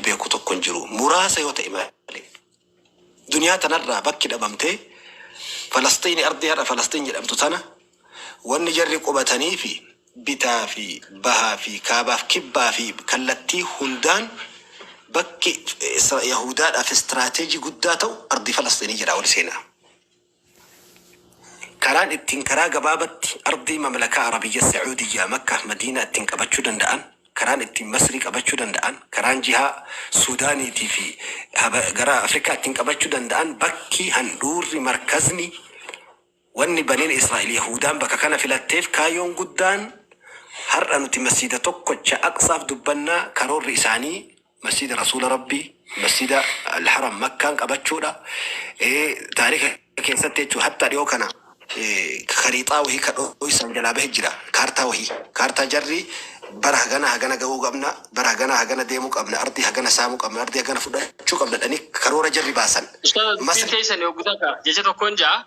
beeku tokko hin jiru. Muraasa yoo ta'e malee duniyaa tanarraa bakki dhabamtee Falastiin ardii har'a Falastiin jedhamtu tana wanni jarri qubatanii fi bitaa fi bahaa fi kaabaa fi kibbaa fi kallattii hundaan bakki Yahudaadhaaf istiraatejii guddaa ta'u ardii Falastinii jedha wal seenaa. Karaan ittiin karaa gabaabatti ardii mamlakaa Arabiyya Sacuudiyyaa Makkaa Madiinaa ittiin qabachuu danda'an, karaan ittiin Masrii qabachuu danda'an, karaan jihaa Suudaaniitii fi gara Afrikaa ittiin qabachuu danda'an bakki handhuurri markazni wanni baniin Israa'el Yahudaan bakka kana filatteef kaayyoon guddaan har'a nuti masjida tokkocha Aqsaaf dubbannaa karoorri isaanii masjida Rasuula Rabbii masjida Al-Haram Makkaan qabachuudha. Taarika keessatti jechuun hatta dhiyoo kana khariixaa wahii kadhoo isaan jalaa bahe jira. Kaartaa wahii kaartaa jarri bara hagana ga'uu qabna, bara hagana deemuu qabna, ardii hagana saamuu qabna, ardii hagana fudhachuu qabna dhanii karoora jarri baasan. Masjid keessan yoo guddaa jecha tokkoon jaa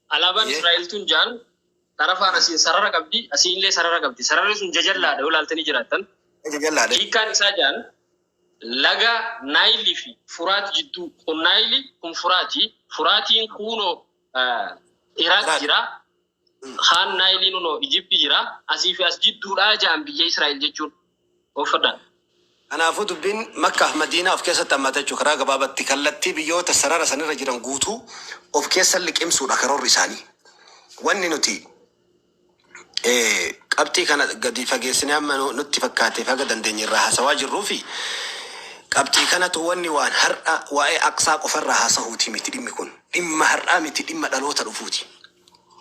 alaabaan Israa'el tun jaan tarafaan asiin sarara qabdi, asiinillee sarara qabdi. Sararri sun jajallaadha yoo ilaaltanii jiraattan. Jajallaadha. Hiikkaan isaa jaan laga Naayilii fi Furaat jidduu kun Naayilii kun Furaati. Furaatiin kunoo Iraaq jira. Haan Naayiliin unoo Ijipti jira. Asii fi as jidduudhaa jaan biyya Israa'el jechuun oofadhaan. Kanaafuu dubbiin Makkaa Madiinaa of keessatti hammata jechuudha. Karaa gabaabatti kallattii biyyoota sarara sanirra jiran guutuu of keessa liqimsuudha karoorri isaanii. Wanni nuti qabxii kana gadi fageessinee amma nutti fakkaateef haga dandeenye irraa haasawaa jirruu fi qabxii kanatu wanni waan har'a waa'ee Aqsaa qofarraa haasahuuti miti dhimmi kun. Dhimma har'aa miti dhimma dhaloota dhufuuti.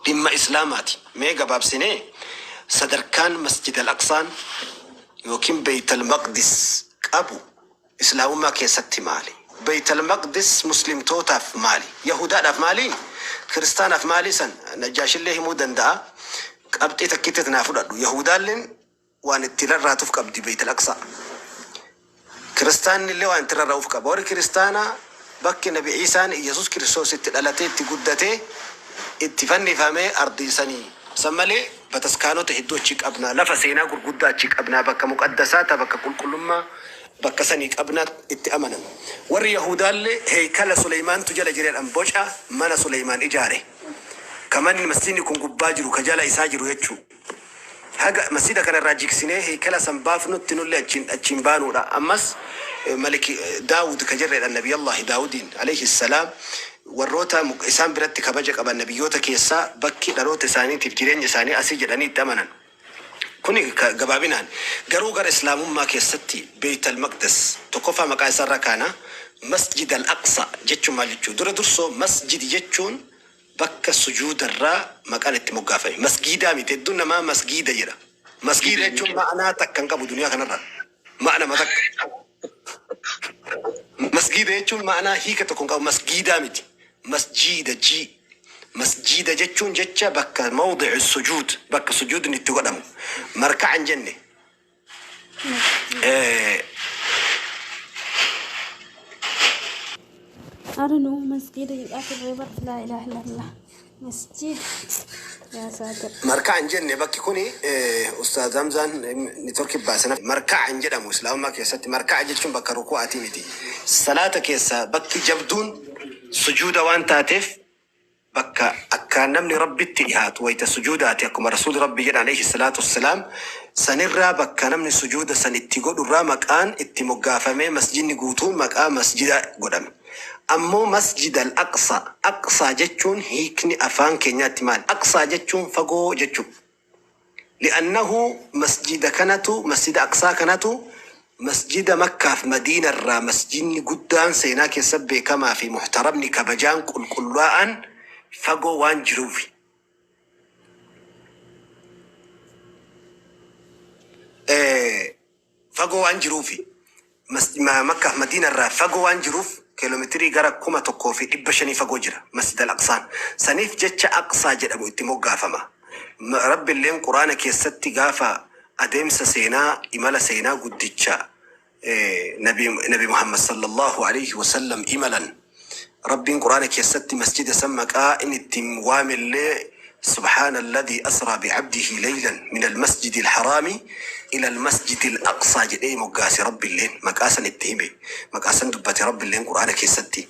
Dhimma Islaamaati. Mee gabaabsinee sadarkaan Masjid Al-Aqsaan yookiin Beeyt Al-Maqdis qabu Islaamummaa keessatti maali? Beeyt Al-Maqdis muslimtootaaf maali? Yahudaadhaaf maali? Kiristaanaaf maali? San Najaashillee himuu danda'a. Qabxii takkitti naa fudhadhu. Yahudaalleen waan itti rarraatuuf qabdi Beeyt Al-Aqsaa. Kiristaanillee waan itti rarraa'uuf qaba. Warri kiristaanaa bakki Nabi Iisaan Yesuus Kiristoos itti dhalatee itti guddatee itti fannifamee ardiisanii san malee bataskaanota hedduu achi qabnaa, lafa seenaa gurguddaa achi qabnaa, bakka muqaddasaa ta bakka qulqullummaa bakka sanii qabnaa itti amanan. Warri Yahudaallee heykala Suleymaantu jala jireedhaan boca mana Suleymaan ijaare. Kamanni masjidni kun gubbaa jiru ka jala isaa jiru jechuu. Haga masjida kanarraa jigsinee heykala san baafnutti nullee achiin baanuudha. Ammas Maliki Daawud ka jirreedhaan Nabi Allah Daawudiin alayhi salaam warroota isaan biratti kabaja qaban nabiyyoota keessaa bakki dhaloota isaaniitiif jireenya isaanii asii jedhanii itti amanan. Kuni gabaabinaan garuu gara Islaamummaa keessatti Beeyt Al-Maqdis tokkoffaa maqaa isaarraa kaana Masjid Al-Aqsa jechuun maal jechuu? Dura dursoo masjid jechuun bakka sujuudarraa maqaan itti moggaafame. Masgiidaa miti hedduun namaa masgiida jedha. Masgiida jechuun ma'anaa takka hin qabu duniyaa kanarra. Ma'anama takka. Masgiida jechuun ma'anaa hiika tokko hin qabu. Masgiidaa miti. Masjiida ji. Masjiida jechuun jecha bakka mawdi'i sujuud, bakka sujuudni itti godhamu. Marka'a hin jenne. I don't know, مسجد يبقى في الربط لا إله إلا الله مسجد يا ساتر. مركع جنة بكي كوني أستاذ زمزان نتركي باسنا مركع جنة مسلم ما كيسات مركع جتشون بك ركوعاتي متي صلاة كيسا بكي جبدون سجود وان تاتف بك أكان نمني ربي التهات ويت سجودات يكم رسول ربي جل عليه الصلاة والسلام سنرى بك نمني سجود سنتيقود الرامك آن اتمقافمي مسجد نقوتون مكان مسجد قدام. أمو مسجد الأقصى أقصى جتشون هيكني أفان كينيات مال أقصى جتشون فقو جتشون لأنه مسجد كانتو مسجد أقصى كانتو مسجد مكة في مدينة الرا مسجد قدان سيناك يسبي كما في محترمني كبجان كل كلوان فقو وان جروفي فقو وان جروفي مكة مدينة الرا فقو وان جروف كيلومتري غرا كوما توكو في دبشني فغوجرا مسجد الاقصى سنيف جتش اقصى جدبو اتمو غافما رب اللين قرانك يستي غافا ادمس سينا املا سينا غدچا نبي محمد صلى الله عليه وسلم املا رب قرانك يستي مسجد سمك ان التم وامل سبحان الذي أسرى بعبده ليلا من المسجد الحرام إلى المسجد الأقصى جدي مقاس رب اللين مقاسا اتهمي مقاسا دبت رب اللين قرآنك يستي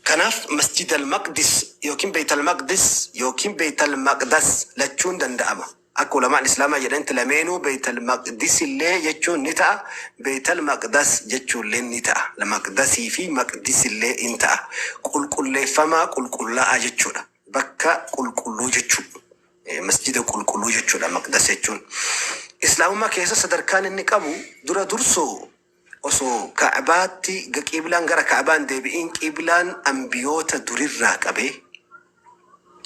كناف مسجد المقدس يوكين بيت المقدس يوكين بيت المقدس لتشون دندأما أكو لما الإسلام يدين تلمينو بيت المقدس اللي يجون نتا بيت المقدس يجون لين نتا المقدسي في مقدس اللي انتا قل كل فما قل كل لا أجتشون بكا قل كل جتشون مسجد قل كل جتشون المقدس يجون إسلام ما كيسا صدركان النقابو درا درسو osoo ka'baatti qiblaan gara ka'baan deebi'in qiblaan ambiyoota durirraa qabee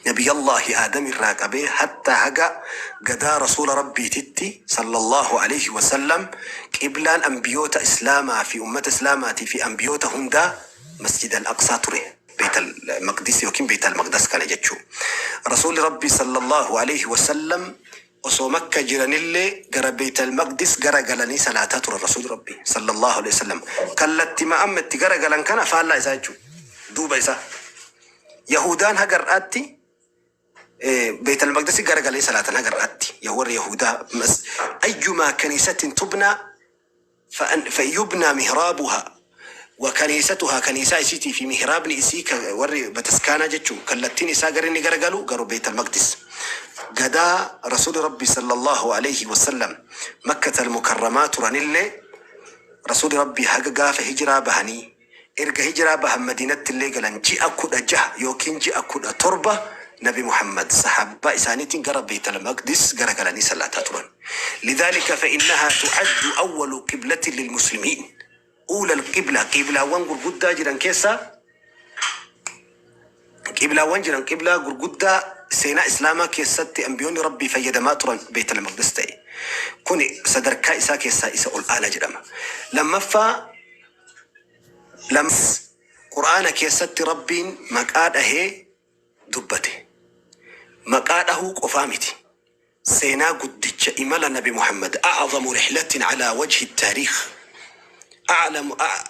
nabiyyallahi aadam irraa qabee hatta haga gadaa rasuula rabbiititti sallallahu alayhi wasallam qiblaan ambiyoota islaamaa fi ummata islaamaatii fi ambiyoota hundaa masjid al-aqsaa ture بيت المقدس يوكين بيت المقدس كان يجتشو رسول ربي صلى الله عليه وسلم osoo makka jiranillee gara beetal maqdis gara galanii salaataa ture rasuul rabbii sallallahu alaihi wasallam kallatti ma'ammatti gara galan kana faallaa isaa jechuudha duuba isaa yahudaan hagar'aatti beetal maqdis gara galanii salaatan hagar'aatti warri yahudaa ayyumaa kaniisatin tubna fayubna mihrabuha وكنيستها كنيسة إسيتي في مهراب إسي وري بتسكانا جتشو كالتين إسا قرني قرقلو بيت المقدس قدا رسول ربي صلى الله عليه وسلم مكة المكرمات رنيلي رسول ربي حقا في هجرة بهني إرقى هجرة بهم مدينة اللي قلن جي أكود أجه يوكين جي أكود تربة نبي محمد صحابة إسانيتين قرب بيت المقدس قرقلني صلاة ترن لذلك فإنها تعد أول قبلة للمسلمين أولى القبلة قبلة وان قرقودة جران كيسا قبلة وان جران قبلة قرقودة سينا إسلاما كيسات أنبيوني ربي فيدما ترى بيت المقدس تاي كوني صدر كايسا كيسا إسا الآن جرما لما قرآن كيسات ربي مقاد أهي دبته مقاد أهو قفامتي سينا قدتش إمال النبي محمد أعظم رحلة على وجه التاريخ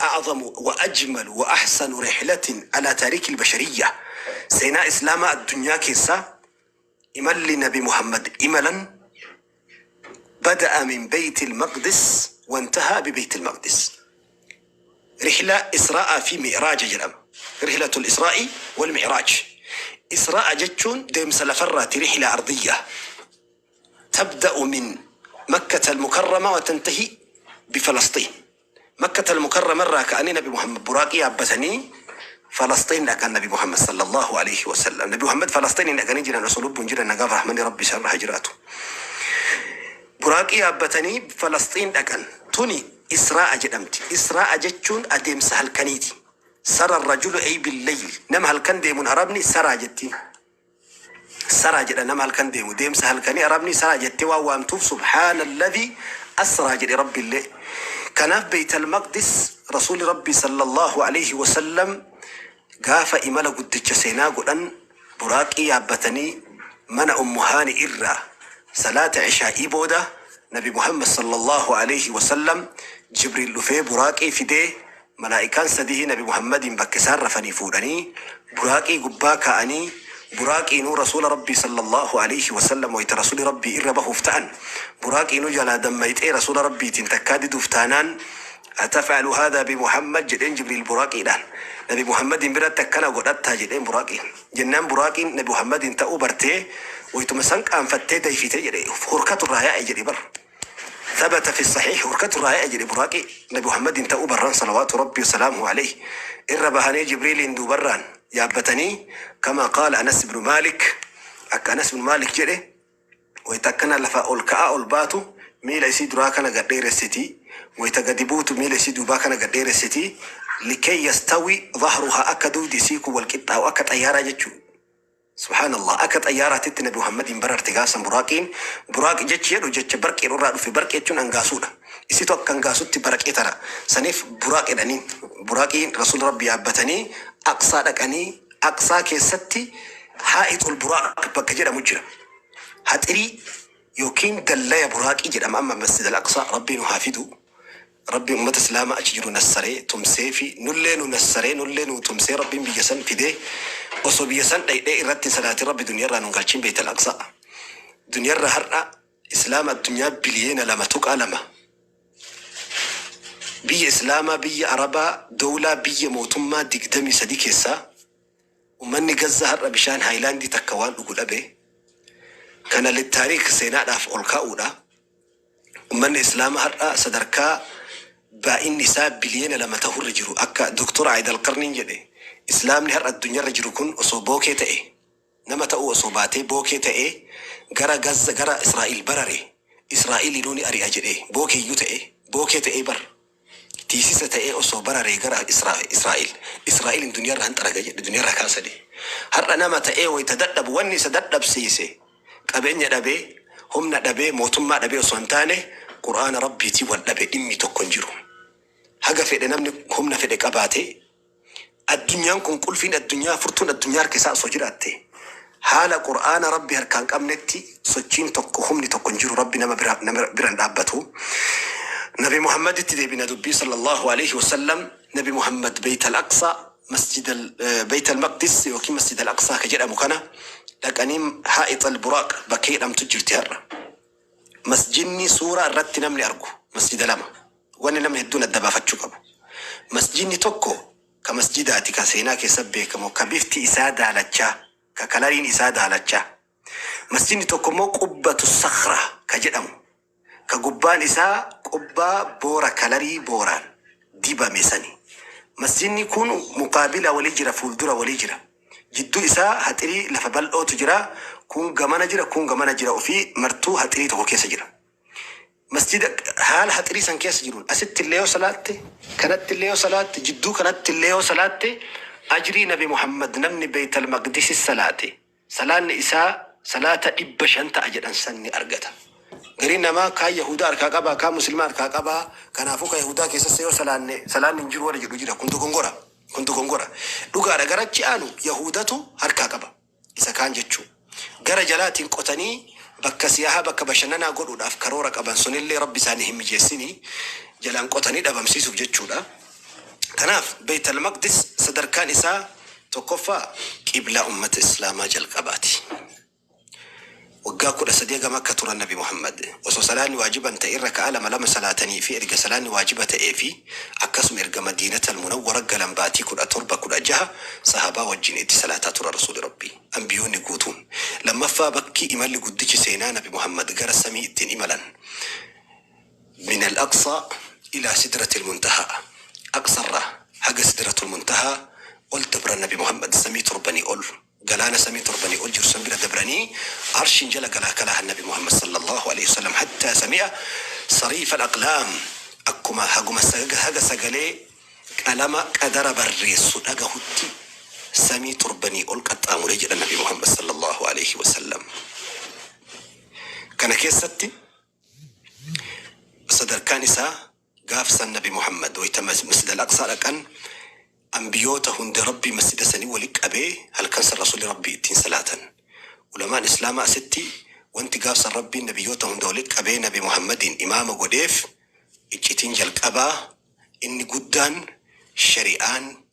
أعظم وأجمل وأحسن رحلة على تاريخ البشرية سينا إسلام الدنيا كيسا إمل نبي محمد إملا بدأ من بيت المقدس وانتهى ببيت المقدس رحلة إسراء في معراج جرم رحلة الإسراء والمعراج إسراء جتشون ديم سلفرات رحلة أرضية تبدأ من مكة المكرمة وتنتهي بفلسطين مكة المكرمة مرة كأني نبي محمد براقي عبتني فلسطين كان نبي محمد صلى الله عليه وسلم نبي محمد فلسطين كان يجينا رسول بنجينا نقال رحمن ربي شر هجراته براقي عبتني فلسطين كان توني إسراء جدمتي إسراء جتشون أديم سهل كنيتي سر الرجل أي بالليل نم هل كان ديمون هربني سرى جتي سرى جدا نم هل كان ديم سهل كني هربني سرى جتي وامتوف سبحان الذي أسرى جدي ربي الليل كان في بيت المقدس رسول ربي صلى الله عليه وسلم قاف إمالا قدتش سينا قلن براقي عبتني من أمهاني إرى صلاة عشاء بودة نبي محمد صلى الله عليه وسلم جبريل لفي براقي فدي ملائكان سديه نبي محمد بكسار رفني فوراني براقي قباكا أني براقي نور رسول ربي صلى الله عليه وسلم ويت رسول ربي إربه افتان براقي نجلا دميت رسول ربي تنتكاد دفتانان أتفعل هذا بمحمد جدين جبريل براقي دان نبي محمد برات تكنا قدرتها جدين براقي جنان براقي نبي محمد تأو برتي ويتمسنك أن فتي ديفتي جدي فركة الرهاء جدي بر ثبت في الصحيح فركة الرهاء جدي براقي نبي محمد تأو بران صلوات ربي وسلامه عليه إربهاني جبريل اندو بران يابتني كما قال أنس بن مالك أنس بن مالك جري ويتكنا لفا ألكاء الباتو ميلا يسيد راكنا قدير السيتي ويتقدبوت ميلا يسيد باكنا قدير السيتي لكي يستوي ظهرها أكدو ديسيكو والكتا وأكد أيارا جتشو سبحان الله أكد أيارا تتنبي محمد برر تقاسا براكين براك جتشير وجتش برك إرورا في برك يتشون أنقاسونا إسيتو أنقاسوتي برك إترا سنف براك إدانين براكين رسول ربي عبتني أقصى لكني أقصى كيستي حائط البراق بكجرة مجرى هتري يوكين دلّا براك إجرى أمام مسجد الأقصى ربي نحافظه ربي أمة إسلام أجيرو نسري تمسي في نلين تمسي ربي بيجسن في ده وصو بيجسن ده إرتي صلاة ربي دنيا رانو قالشين بيت الأقصى دنيا رهرنا إسلام الدنيا بليين لما تقع لما بي إسلام بي عربا دولة بي موتما دقدمي صديق يسا ومن غزة هر بشان هايلاندي تكوان أقول أبي كان للتاريخ سيناء داف أولكاودا ومن إسلام هر صدركا بائن نساء بليين لما تهور رجرو أكا دكتور عيد القرنين جدي إسلام نهر الدنيا رجرو كن أصو بوكي تأي نما تأو أصو باتي بوكي تأي غرا غزة غرا إسرائيل براري إسرائيل نوني أري أجري بوكي يو تأي بوكي تأي بر تيسيسة تأي أصو براري غرا إسرائيل الدنيا رهن ترقى الدنيا ركاسة دي هر نما تأي ويتددب واني سددب سيسي قبين يدبي هم ندبي موتما دبي أصوانتاني قرآن ربي تي والدبي إمي تكونجرو haga fedhe namni humna fedhe qabaate addunyaan kun qulfiin addunyaa furtuun addunyaa harkisaa osoo jiraatte haala qur'aana rabbi harkaan qabnetti sochiin tokko humni tokko hin jiru rabbi nama biraan dhaabbatu nabi muhammad itti deebina dubbii sallallahu alayhi wasallam nabi muhammad bayt al-aqsa bayt al-maqdis yookiin masjid al-aqsa ka jedhamu kana dhaqanii haa'it al-buraq bakkee jedhamtu jirti har'a masjidni suuraa irratti namni argu masjida lama wanni nama hedduun adda baafachuu qabu. Masjidni tokko ka masjidaati ka seenaa keessa beekamu ka bifti isaa daalachaa ka kalariin isaa daalachaa. Masjidni tokko immoo qubbatu sakhra ka jedhamu ka gubbaan isaa qubbaa boora kalarii booraan dibame sani. Masjidni kun muqaabila walii jira fuuldura walii jira. Jidduu isaa haxirii lafa bal'ootu jira kun gamana jira ofii martuu haxirii tokko keessa jira. مسجد حال حتري سنكيس جرون أسد الليو صلاة كانت الليو صلاة جدو كانت الليو صلاة أجري نبي محمد نمني بيت المقدس الصلاة صلاة إساء صلاة إبشان تأجر أنساني أرقتا غيرنا ما كا يهودا أركاقبا كا مسلمان أركاقبا كان أفوك يهودا كيسا سيو صلاة ننجر ورجل جرا كنتو كنغورا لغا رغرات جانو يهوداتو أركاقبا إسا كان جتشو غرا جلاتين قطني bakka siyaha bakka bashannanaa godhuudhaaf karoora qaban sunillee rabbi isaanii hin mijeessini jalaan qotanii dhabamsiisuuf jechuudha. Kanaaf Bayt al-Maqdis sadarkaan isaa tokkoffaa qiblaa ummata islaamaa jalqabaati. Waggaa 13 gama akka turan Nabi Muhammad osoo salaanni waajiban ta'e irra ka'a lama salaatanii fi erga salaanni waajiba ta'ee fi akkasuma erga Madiinatul Munawwara galan baatii 17 sahabaa wajjin itti salaataa tura rasuuli rabbii anbiyoonni guutuun lammaffaa bakki imalli guddichi seenaa Nabi Muhammad gara samii ittiin imalan min al-aqsa ila sidratil muntaha aqsarra haga sidratul muntaha ol dabra Nabi Muhammad samii turbanii ol قالنا سمي تربني أجر سمبلا دبراني عرش جل قال كلاه النبي محمد صلى الله عليه وسلم حتى سمع صريف الأقلام أكما هجم هجا سجلي كلام قدر بالريس هجا هتي سمي تربني ألقت أمريج النبي محمد صلى الله عليه وسلم كان كيستي صدر كانسا قافس النبي محمد ويتمز مسجد الأقصى لكن أنبيوته هند ربي مسجد سني ولك أبي هل كان رسول ربي تين صلاة ولما إسلام أستي وانت قاس ربي نبيوته هند ولك أبي نبي محمد إمام قديف إجتين جلك أبا إني قدان شريان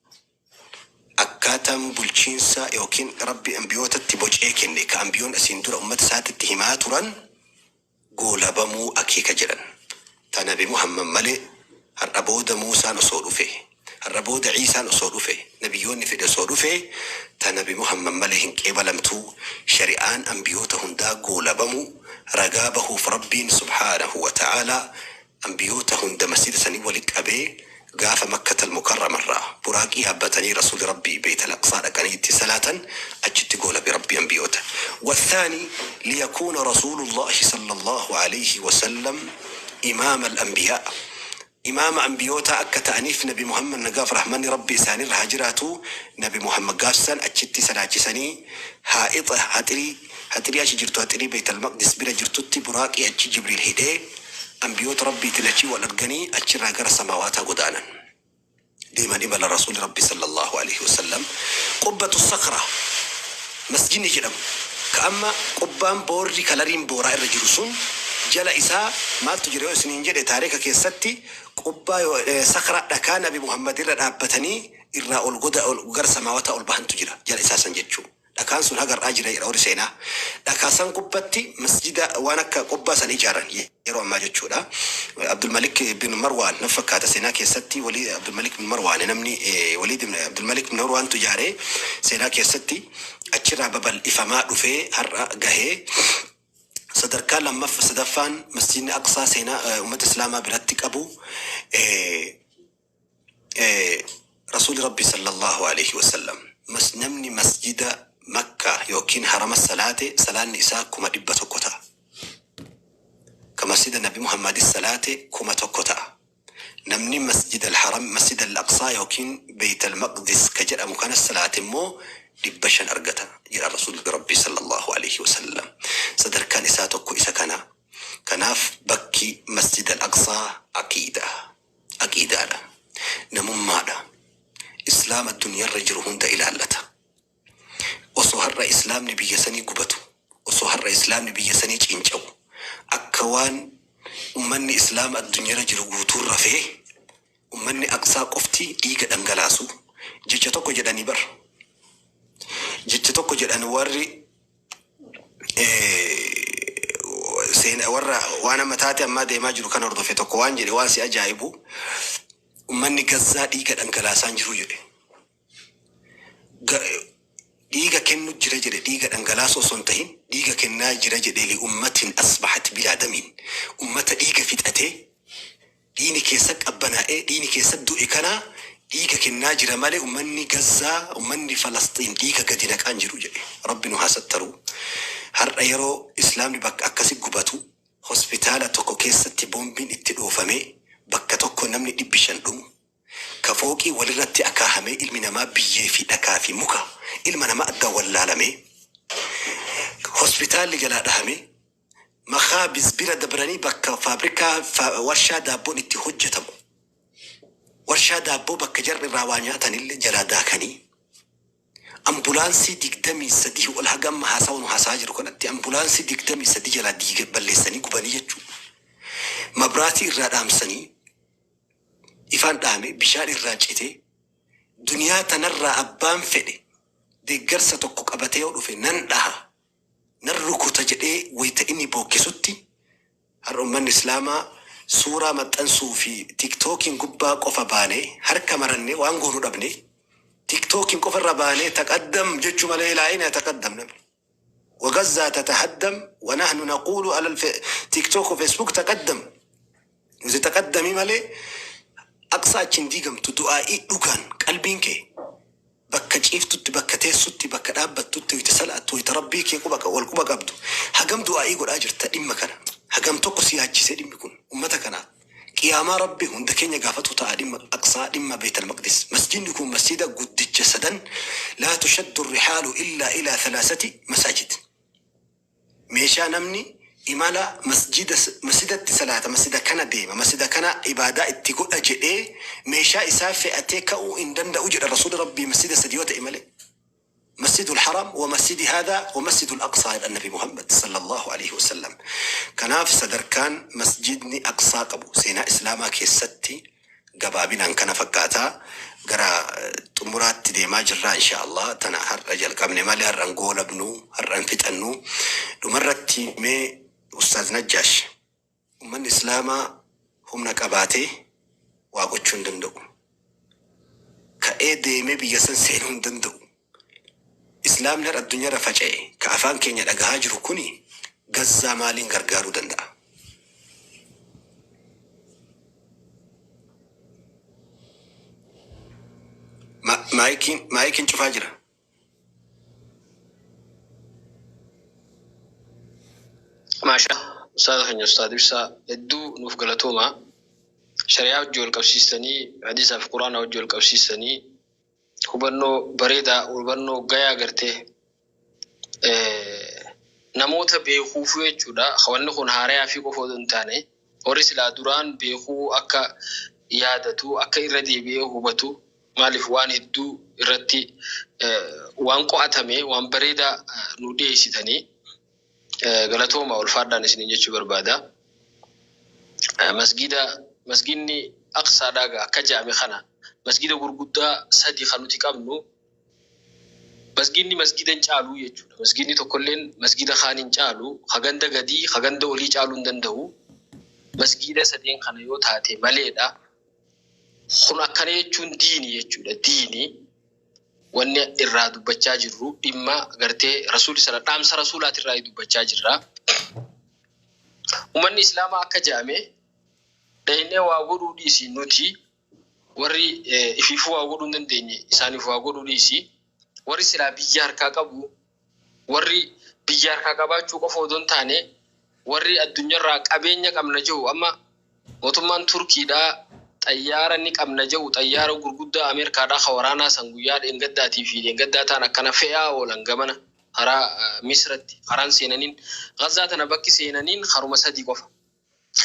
أكاتم بلشينسا يوكين ربي أنبيوته تبوج إيكين لك أنبيون أسندور أمت سات اتهامات رن قول بمو أكيك جرن تنبي محمد ملي الربود موسى نصور فيه الربود عيسى نصور فيه نبيون في نصور فيه تنبي محمد ملهم كبلمتو شريان أنبيوتهم دا قول بمو رقابه في ربي سبحانه وتعالى أنبيوتهم دا مسجد سني ولك أبي قاف مكة المكرمة مرة براقي هبتني رسول ربي بيت الأقصى لكني اتصالاتا أجد قول بربي أنبيوته والثاني ليكون رسول الله صلى الله عليه وسلم إمام الأنبياء إمام أنبيوتا أكا تأنيف نبي محمد نقاف رحمن ربي ساني الهاجراتو نبي محمد قافسان أجتي سناجساني هائط هاتري أشي جرتو هاتري بيت المقدس بلا جرتو براقي أجي جبريل هيدي أنبيوت ربي تلاشي والأرقني أجي راقر السماواتا قدانا ديما إبال رسول ربي صلى الله عليه وسلم قبة الصخرة مسجد جرم كأما قبان بوري كالارين بورا الرجلسون جل إساء ما تجري سنين جد تاريخ كيستي قبة سخرة دكان أبي محمد الرابطني إرى الغدا الغر سماوات البحن تجرى جل إساء سنجتشو دكان سن هجر أجري أو رسينا دكان سن قبتي مسجد وانا كقبة سن إيجارا يروى ما جتشو لا عبد الملك بن مروان نفك هذا سنة كيستي ولي عبد الملك بن مروان نمني وليد بن عبد الملك بن مروان تجاري سنة كيستي أشرع ببل إفما رفي هر جهه صدر كان لما في صدفان مسجد أقصى سينا أمة الإسلام برتك أبو رسول ربي صلى الله عليه وسلم نمني مسجد مكة يوكين حرم الصلاة صلاة النساء كما دبتو كتا كمسجد النبي محمد الصلاة كما تكتا نمني مسجد الحرم مسجد الأقصى يوكين بيت المقدس كجر مكان الصلاة مو دبشن أرجتا جرى رسول ربي صلى الله عليه وسلم صدر كان إساتك إسا كناف بكي مسجد الأقصى أكيدة لا نمم ماذا إسلام الدنيا الرجل هند إلى اللتا وصهر إسلام نبي سني قبتو وصهر إسلام نبي سني چينچو أكوان أمني إسلام الدنيا رجل قوتور رفيه أمني أقصى قفتي إيقا دنگلاسو جيجتوكو جداني بر جيجتوكو جداني وري سين ورا وانا متاتي أما دي ماجرو كان أرضو في توكوان جدي واسي أجايبو أمني قزا إيقا دنگلاسان جرو جدي ديغا كنو جرجر ديغا دنگلاسو سنتهين ديغا كنا جرجر لأمة أصبحت بلا دم أمة ديغا فتأتي ديني كيسك أبنائي ديني كيسك دوئي كنا ديغا كنا جرمالي أمني غزة أمني فلسطين ديغا قدينك أنجرو جري ربنا حسدترو هر أيرو إسلام بك أكسي قباتو هسبتالة توكو كيستي بومبين اتدوفمي بكا توكو نمني دبشان دوم كفوكي ولرتي أكاهمي إلمنا ما بيه في أكافي مكا إلمنا ما أدى واللالمي هسبتال لجلالهمي مخابز بلا دبراني بكا فابريكا ورشا دابون اتي حجتم ورشا دابو بكا جر راوانياتن اللي جلاداكني أمبولانسي ديكدمي سديه والهقام محاساون وحاساجر كنت أمبولانسي ديكدمي سدي جلا ديك بلساني قباني يجو مبراتي الرادام سني إفان دامي بشار الراجئتي دنيا تنرى أبان فدي دي قرصة تقوك أبتي ودفي نندها نركو تجدي ويتإني بوكي ستي هرمان إسلاما سورة متنسو في تيك توكين قبا قفا باني هركا مرني وانقورو ربني تيك توكين قفا رباني تقدم ججو ملاي العين يتقدم نبي وغزة تتهدم ونحن نقول على تيك توك وفيسبوك تقدم وزي تقدمي ملاي أقصى چنديقم تدعائي دوغان قلبينك بكا جيفتو بكا تيسوتي بكا دابتو ويتسلعتو ويتربيك يقوبك والقوبك أبدو هقم دعائي قول أجر تأدم كان هقم تقصي هاجي سيدم يكون أمتكنا قياما ربي هندكين يقافتو تأدم أقصى دم بيت المقدس مسجد يكون مسجد قد جسدا لا تشد الرحال إلا إلى 3 مساجد ميشا نمني إمالا مسجد صلاة مسجد كنا ديما مسجد كنا عبادة اتقول أجئ ميشا إسافة أتيكأو إن دند أجر الرسول ربي مسجد سديوة إمالي مسجد الحرم ومسجد هذا ومسجد الأقصى النبي محمد صلى الله عليه وسلم كان في صدر كان مسجدني أقصى قبو سينا إسلاما كيستي قبابنا كان فكاتا قرا تمرات ديما جرا إن شاء الله تنهر رجل قبل مالي هرنقول ابنو هرنفتنو لمرتي مي أستاذ نجاش ومن إسلاما هم نكباتي واقوشون دندو كأي ديمي بيسن سينون دندو إسلام نر الدنيا رفجعي كأفان كينيا لغاجر كوني غزا مالين غرغارو دندا مايكين شفاجرة ما شاء أستاذ خنيا أستاذ بسا الدو نفقلتوما شريعة وجول قوسيساني حديثة في القرآن وجول قوسيساني هبنو بريدة وبنو غايا غرتي نموت بيخوفو يجودا خوانو خون هاريا في قفو دنتاني ورسلا دوران بيخو أكا يادتو أكا إردي بيخوبتو مالف وان هدو إردي وان قواتمي وان بريدة نودي سيداني غلطوما والفاردان سنين جيشو بربادا مسجدني أقصى داغا كجامع خنا مسجد غرغدا سدي خنوتي قبنو مسجدني مسجدن چالو يجو مسجدني تكلن مسجد خانين چالو خغندا غدي خغندا ولي چالو دندو مسجد سدين خنا يو تاتي ماليدا خنا كان يچون ديني يجو ديني wanni irraa dubbachaa jirru dhimma gartee rasuulli sana dhaamsa rasuulaati irraa dubbachaa jirra. Uummanni islaamaa akka jaame dhaynee waa godhuu dhiisi nuti warri ifiifuu waa godhuu hin dandeenye isaaniif waa godhuu dhiisi warri silaa biyya harkaa qabu warri biyya harkaa qabaachuu qofa odoo hin taane warri addunyaarraa qabeenya qabna jiru amma mootummaan Turkiidhaa xayyaara ni qabna jiru xayyaara gurguddaa Ameerikaadhaa waraanaa san guyyaa dheengaddaatii fi dheengaddaa ta'an akkana fe'aa oolan gamana karaa Misratti karaan seenaniin Gazaa tana bakki seenaniin haruma sadii qofa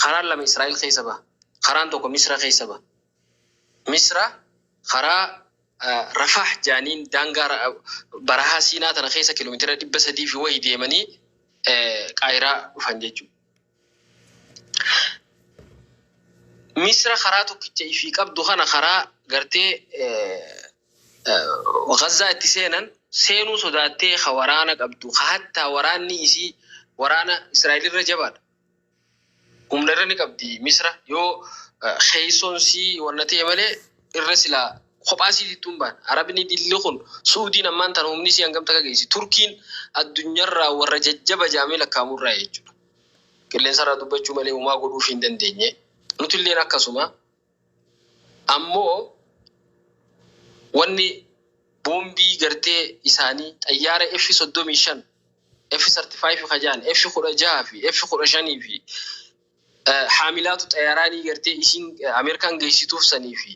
karaan lama Israa'el keessa baha karaan tokko Misra keessa baha Misra karaa Rafah jaaniin daangaa barahaa Siinaa tana keessa kiiloomeetira 300 fi wayii deemanii Qaayiraa dhufan jechuudha. Misra karaa tokkicha ifii qabdu kana karaa gartee Gazaa itti seenuu sodaattee waraana qabdu hatta waraanni isii waraana Israa'el irra jabaadha. Humna irra ni qabdi Misra yoo khaysoon si wanna ta'e malee irra silaa kophaa siittuun baan Arabni dilli kun Suudiin ammaan tan humni si hangam takka geessi Turkiin addunyaarraa warra jajjaba jaamee lakkaa'amurraa jechuudha. Qilleensarraa dubbachuu malee uumaa godhuuf hin dandeenye. Nuti illee akkasuma ammoo wanni boombii gartee isaanii xayyaara F-35 F-35 khajaan F-16 fi F-15 fi haamilaatu xayyaaraanii gartee isiin Ameerikaan geessituuf sanii fi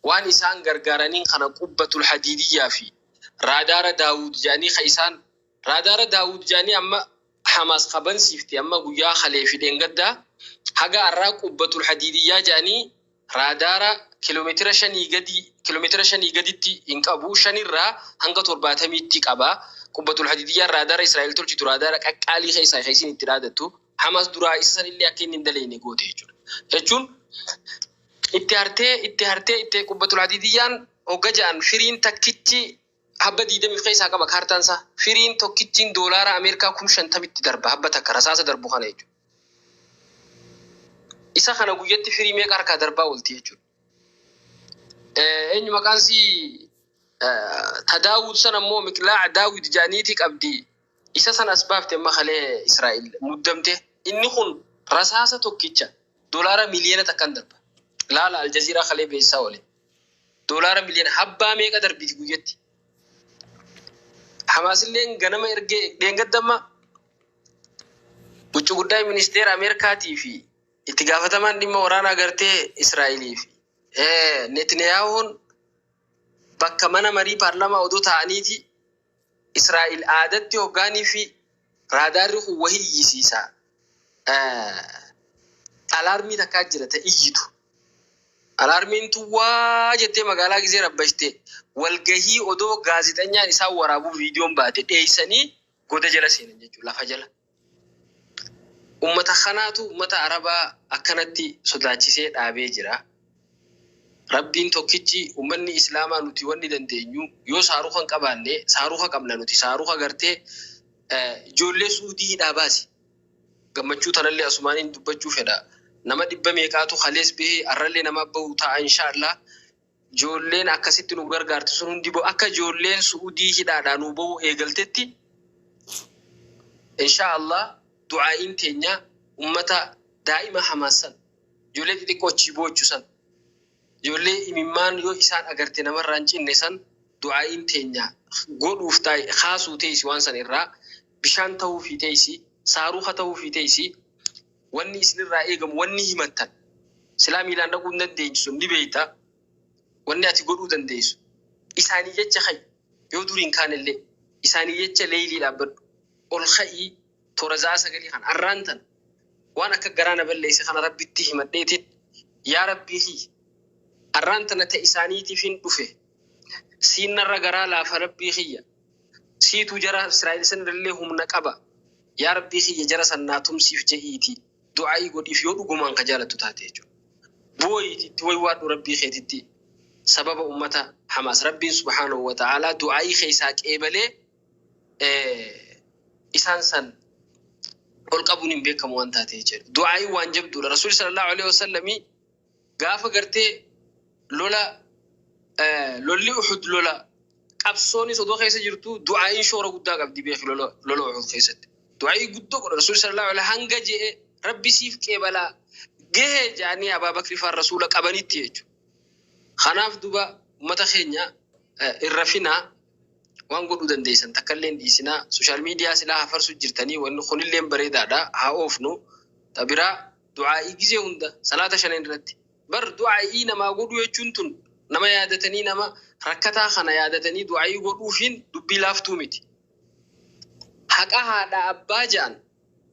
waan isaan gargaaraniin kana qubbatul hadiidiyyaa fi raadaara Daawud jaanii isaan raadaara Daawud jaanii amma Hamaas qaban siifti amma guyyaa Khalee fi Dheengaddaa haga arraa qubbatul hadiidiyyaa jaanii raadaara kiiloomeetira 5 gaditti hin qabu 5 irraa hanga 70tti qaba. Qubbatul hadiidiyyaa raadaara Israa'el tolchitu raadaara qaqqaalii keessaa isin itti dhaadattu Hamaas duraa isa sanillee akka inni hin daleenne goote jechuudha. Jechuun itti hartee qubbatul hadiidiyyaan hogga ja'an firiin takkichi habba 20 keessaa qaba kaartaansaa firiin tokkichiin doolaara Ameerikaa 50,000tti darba habba takka rasaasa darbu kana jechuudha. Isa kana guyyatti firii meeqa harkaa darbaa oolti jechuudha. Eenyu maqaan si Daawud sana immoo Miqlaa'a Daawud jaaniiti qabdi. Isa sana as baafte amma Khalee Israa'el muddamte inni kun rasaasa tokkicha doolaara miliyoona takkan darba. Laala Aljaziiraa Khalee beeksisaa oole. Doolaara miliyoona habbaa meeqa darbiti guyyatti. Hamaasilleen ganama ergee dheengaddamma Wucci guddaa ministeera Ameerikaatii fi itti gaafatamaan dhimma waraanaa gartee Israa'elii fi Netanyahuun bakka mana marii paarlaamaa odoo ta'aniiti Israa'el aadatti hoggaanii fi raadaarri kun wahii iyyisiisa. Alaarmii takkaa jira ta'e iyyitu. Alaarmiin tun waa jettee magaalaa gisee rabbashte walgahii odoo gaazexeessaan isaa waraabuu viidiyoon baate dheessanii goda jala seenan jechuudha lafa jala. Ummata kanaatu ummata Arabaa akkanatti sodaachisee dhaabee jira. Rabbiin tokkichi ummanni Islaamaa nuti wanni dandeenyu yoo saaruqa hin qabaanne saaruqa qabna nuti saaruqa gartee ijoollee Suudii hidhaa baasi. Gammachuu tanallee asumaaniin dubbachuu fedha. Nama 100 meeqaatu Khalees bahee arrallee nama bahu ta'a inshaallah. Ijoolleen akkasitti nu gargaarti sun hundi akka ijoolleen Suudii hidhaadhaa nu bahu eegaltetti inshaallah du'aa'iin teenya ummata daa'ima Hamaasan ijoollee xixiqqoo achi boochusan ijoollee imimmaan yoo isaan agarte namarraan cinne san du'aa'iin teenya godhuuf taa'e kaasuu teessi waan san irraa bishaan ta'uu fi teessi saaruqa ta'uu fi teessi wanni isinirraa eegamu wanni himattan silaa miilaan dhaquu hin dandeenyu sun ni beeyta wanni ati godhuu dandeessu isaanii jecha kay yoo duriin kaanillee isaanii jecha leeyilii dhaabbadhu ol ka'ii toora za'a sagalii kan arraantan waan akka garaana balleesse kana rabbitti himadheetiin yaa rabbii arraantana ta'e isaaniitiif hin dhufe siinarra garaa laafa rabbii kiyya siitu jara Israa'el sanillee humna qaba yaa rabbii kiyya jara sannaa tumsiif je'iiti دعائي قد إفيود وقمان كجالة تتاتيجو بوي تتوي واد ربي خيتتي سبب أمتا حماس ربي سبحانه وتعالى دعائي خيساك إيبالي إسانسان قل قبون بيكم وانتا تيجر دعائي وانجب دولا رسول صلى الله عليه وسلم قافة قرتي لولا لولي أحد لولا قبصوني صدو خيسة جرتو دعائي شورا قد قبدي بيخي لولا أحد خيسة دعائي قد رسول صلى الله عليه وسلم هنگا جئ ربي سيف كيبالا جه جاني أبا بكر فالرسول قبني تيجو خناف دوبا متى خينيا الرفينا وانقولوا دنديسن تكلين ديسنا سوشيال ميديا سلاها فرسو جرتني وانو خليلين بريدا دا هاوفنو تبرا دعائي جزي هندا صلاة شنين ردي بر دعائي نما قولوا يجونتون نما يادتني نما ركتا خنا يادتني دعائي قولوا فين دبي لافتو ميتي حقا هادا أبا جان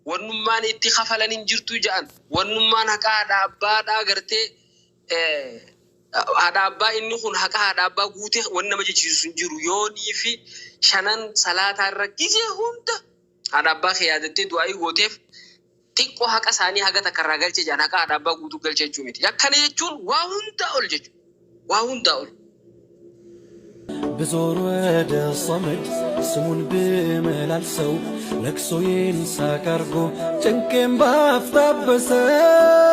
ونمان اتخافلن جرتو جان ونمان حقا هادا أبا دا غرتي هذا أبا إنه خن حقا هذا أبا قوته ونما جيسون جرو يوني في شنن صلاة الركيزة هوندا هذا أبا خيادتي دعائي قوتف تيكو حقا ساني حقا تكرر جلچه جان حقا هذا أبا قوتو جلچه جوميت يكني يجون واهوندا أول جيجو واهوندا أول بزور ود الصمد سمون بملال سو لكسو ينسى كارغو چنكم بافتبسه